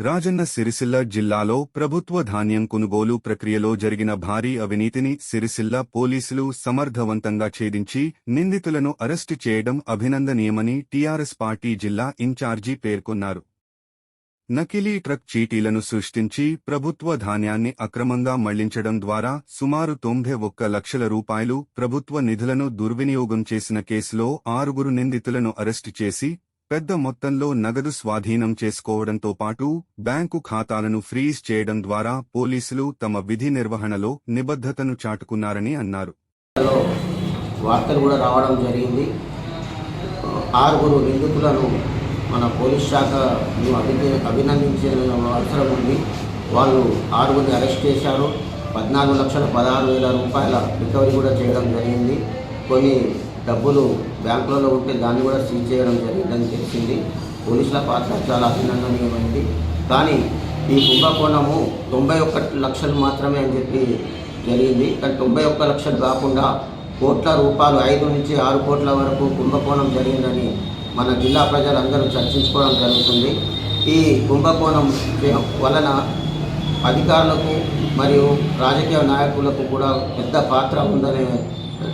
రాజన్న సిరిసిల్ల జిల్లాలో ప్రభుత్వ ధాన్యం కొనుగోలు ప్రక్రియలో జరిగిన భారీ అవినీతిని సిరిసిల్ల పోలీసులు సమర్థవంతంగా ఛేదించి నిందితులను అరెస్టు చేయడం అభినందనీయమని టీఆర్ఎస్ పార్టీ జిల్లా ఇన్ఛార్జి పేర్కొన్నారు. నకిలీ ట్రక్ చీటీలను సృష్టించి ప్రభుత్వ ధాన్యాన్ని అక్రమంగా మళ్లించడం ద్వారా సుమారు 91 లక్షల రూపాయలు ప్రభుత్వ నిధులను దుర్వినియోగం చేసిన కేసులో 6 నిందితులను అరెస్టు చేసి పెద్ద మొత్తంలో నగదు స్వాధీనం చేసుకోవడంతో పాటు బ్యాంకు ఖాతాలను ఫ్రీజ్ చేయడం ద్వారా పోలీసులు తమ విధి నిర్వహణలో నిబద్ధతను చాటుకున్నారని అన్నారు. వార్తలు కూడా రావడం జరిగింది. 6 నిందితులను మన పోలీస్ శాఖ అభినందించే అవసరం ఉంది. వాళ్ళు 6 అరెస్ట్ చేశారు. 14,16,000 రూపాయల రికవరీ కూడా చేయడం జరిగింది. కొన్ని డబ్బులు బ్యాంకులలో ఉంటే దాన్ని కూడా సీజ్ చేయడం జరిగిందని తెలిసింది. పోలీసుల పాత్ర చాలా అభినందనీయమైంది. కానీ ఈ కుంభకోణము 91 లక్షలు మాత్రమే అని చెప్పి జరిగింది. కానీ 91 లక్షలు కాకుండా కోట్ల రూపాయలు 5 నుంచి 6 కోట్ల వరకు కుంభకోణం జరిగిందని మన జిల్లా ప్రజలందరూ చర్చించుకోవడం జరుగుతుంది. ఈ కుంభకోణం వలన అధికారులకు మరియు రాజకీయ నాయకులకు కూడా పెద్ద పాత్ర ఉందనే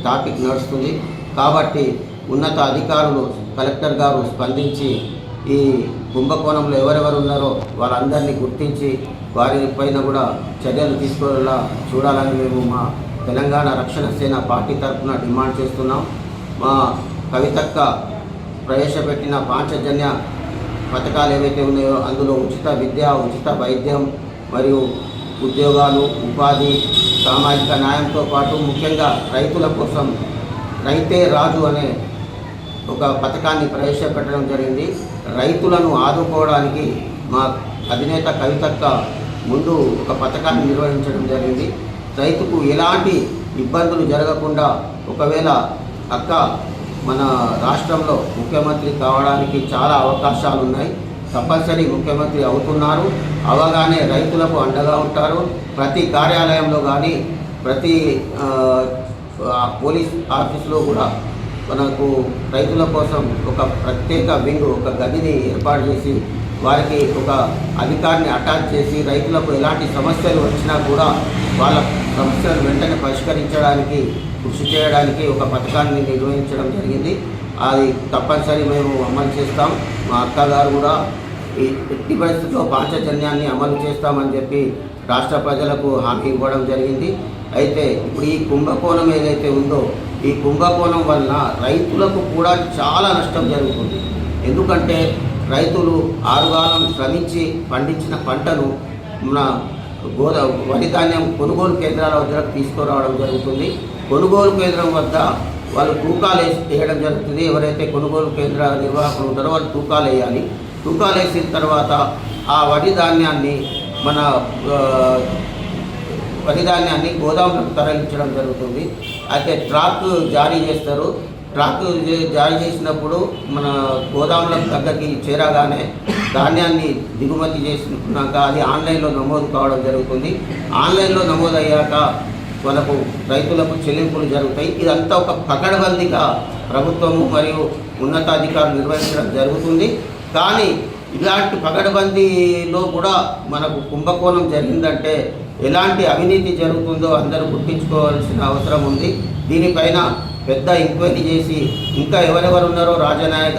టాపిక్ నడుస్తుంది. కాబట్టి ఉన్నత అధికారులు కలెక్టర్ గారు స్పందించి ఈ కుంభకోణంలో ఎవరెవరు ఉన్నారో వాళ్ళందరినీ గుర్తించి వారిపైన కూడా చర్యలు తీసుకోవాలా చూడాలని మేము మా తెలంగాణ రక్షణ సేన పార్టీ తరఫున డిమాండ్ చేస్తున్నాం. మా కవితక్క ప్రవేశపెట్టిన పాంచజన్య పథకాలు ఏవైతే ఉన్నాయో అందులో ఉచిత విద్య, ఉచిత వైద్యం మరియు ఉద్యోగాలు, ఉపాధి, సామాజిక న్యాయంతో పాటు ముఖ్యంగా రైతుల కోసం రైతే రాజు అనే ఒక పథకాన్ని ప్రవేశపెట్టడం జరిగింది. రైతులను ఆదుకోవడానికి మా అధినేత కవితక్క ముందు ఒక పథకాన్ని నిర్వహించడం జరిగింది. రైతుకు ఎలాంటి ఇబ్బందులు జరగకుండా ఒకవేళ అక్క మన రాష్ట్రంలో ముఖ్యమంత్రి కావడానికి చాలా అవకాశాలు ఉన్నాయి. తప్పనిసరి ముఖ్యమంత్రి అవుతున్నారు. అవగానే రైతులకు అండగా ఉంటారు. ప్రతి కార్యాలయంలో కానీ ప్రతి పోలీస్ ఆఫీసులో కూడా మనకు రైతుల కోసం ఒక ప్రత్యేక వింగ్, ఒక గదిని ఏర్పాటు చేసి వారికి ఒక అధికారిని అటాచ్ చేసి రైతులకు ఎలాంటి సమస్యలు వచ్చినా కూడా వాళ్ళ సమస్యలు వెంటనే పరిష్కరించడానికి కృషి చేయడానికి ఒక పథకాన్ని నిర్వహించడం జరిగింది. అది తప్పనిసరి మేము అమలు చేస్తాం. మా అక్కగారు కూడా ఈ ఎట్టి పరిస్థితుల్లో పాంచజన్యాన్ని అమలు చేస్తామని చెప్పి రాష్ట్ర ప్రజలకు హామీ ఇవ్వడం జరిగింది. అయితే ఇప్పుడు ఈ కుంభకోణం ఏదైతే ఉందో ఈ కుంభకోణం వలన రైతులకు కూడా చాలా నష్టం జరుగుతుంది. ఎందుకంటే రైతులు ఆరుగాలం శ్రమించి పండించిన పంటను మన వరి ధాన్యం కొనుగోలు కేంద్రాల వద్దకు తీసుకురావడం జరుగుతుంది. కొనుగోలు కేంద్రం వద్ద వాళ్ళు తూకాలు వేయడం జరుగుతుంది. ఎవరైతే కొనుగోలు కేంద్ర నిర్వాహకులు ఉంటారో వాళ్ళు తూకాలు వేయాలి. తూకాలు వేసిన తర్వాత ఆ వరి ధాన్యాన్ని గోదాములకు తరలించడం జరుగుతుంది. అయితే ట్రాక్ జారీ చేస్తారు. ట్రాక్ జారీ చేసినప్పుడు మన గోదాములకు దగ్గరికి చేరగానే ధాన్యాన్ని దిగుమతి చేసుకున్నాక అది ఆన్లైన్లో నమోదు కావడం జరుగుతుంది. ఆన్లైన్లో నమోదు అయ్యాక మనకు రైతులకు చెల్లింపులు జరుగుతాయి. ఇదంతా ఒక పకడ్బందీగా ప్రభుత్వము మరియు ఉన్నతాధికారులు నిర్వహించడం జరుగుతుంది. కానీ ఇలాంటి పకడ్బందీలో కూడా మనకు కుంభకోణం జరిగిందంటే ఎలాంటి అవినీతి జరుగుతుందో అందరూ గుర్తించుకోవాల్సిన అవసరం ఉంది. దీనిపైన పెద్ద ఎంక్వైరీ చేసి ఇంకా ఎవరెవరు ఉన్నారో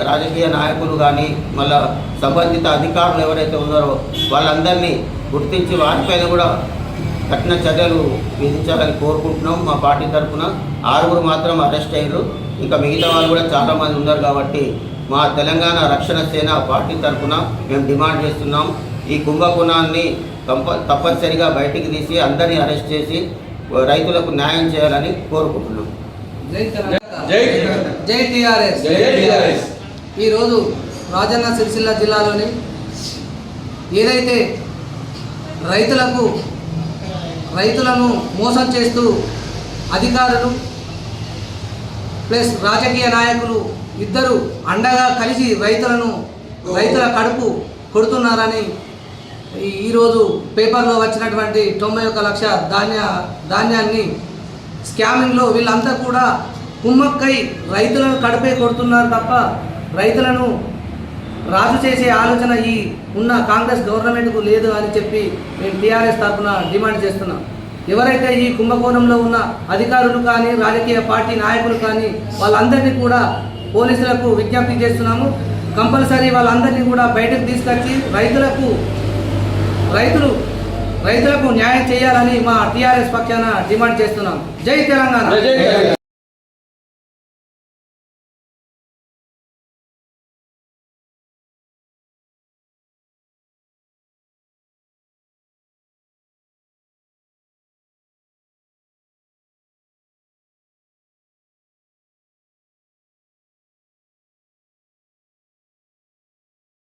రాజకీయ నాయకులు కానీ మళ్ళా సంబంధిత అధికారులు ఎవరైతే ఉన్నారో వాళ్ళందరినీ గుర్తించి వారిపైన కూడా కఠిన చర్యలు విధించాలని కోరుకుంటున్నాం. మా పార్టీ తరఫున 6 మాత్రం అరెస్ట్ అయ్యారు. ఇంకా మిగతా వాళ్ళు కూడా చాలామంది ఉన్నారు. కాబట్టి మా తెలంగాణ రక్షణ సేన పార్టీ తరఫున మేము డిమాండ్ చేస్తున్నాం. ఈ కుంభకోణాన్ని తప్పనిసరిగా బయటికి తీసి అందరినీ అరెస్ట్ చేసి రైతులకు న్యాయం చేయాలని కోరుకుంటున్నాం. జై టీఆర్ఎస్. ఈరోజు రాజన్న సిరిసిల్ల జిల్లాలోని ఏదైతే రైతులను మోసం చేస్తూ అధికారులు ప్లస్ రాజకీయ నాయకులు ఇద్దరు అండగా కలిసి రైతుల కడుపు కొడుతున్నారని ఈరోజు పేపర్లో వచ్చినటువంటి 91 లక్ష ధాన్యాన్ని స్కామింగ్లో వీళ్ళంతా కూడా కుమ్మక్కై రైతులను కడుపే కొడుతున్నారు తప్ప రైతులను రాజు చేసే ఆలోచన ఈ ఉన్న కాంగ్రెస్ గవర్నమెంట్కు లేదు అని చెప్పి మేము టీఆర్ఎస్ తరఫున డిమాండ్ చేస్తున్నాం. ఎవరైతే ఈ కుంభకోణంలో ఉన్న అధికారులు కానీ రాజకీయ పార్టీ నాయకులు కానీ వాళ్ళందరినీ కూడా పోలీసులకు విజ్ఞప్తి చేస్తున్నాము. కంపల్సరీ వాళ్ళందరినీ కూడా బయటకు తీసుకొచ్చి రైతులకు న్యాయం చేయాలని మా టీఆర్ఎస్ పక్షాన డిమాండ్ చేస్తున్నాం. జై తెలంగాణ.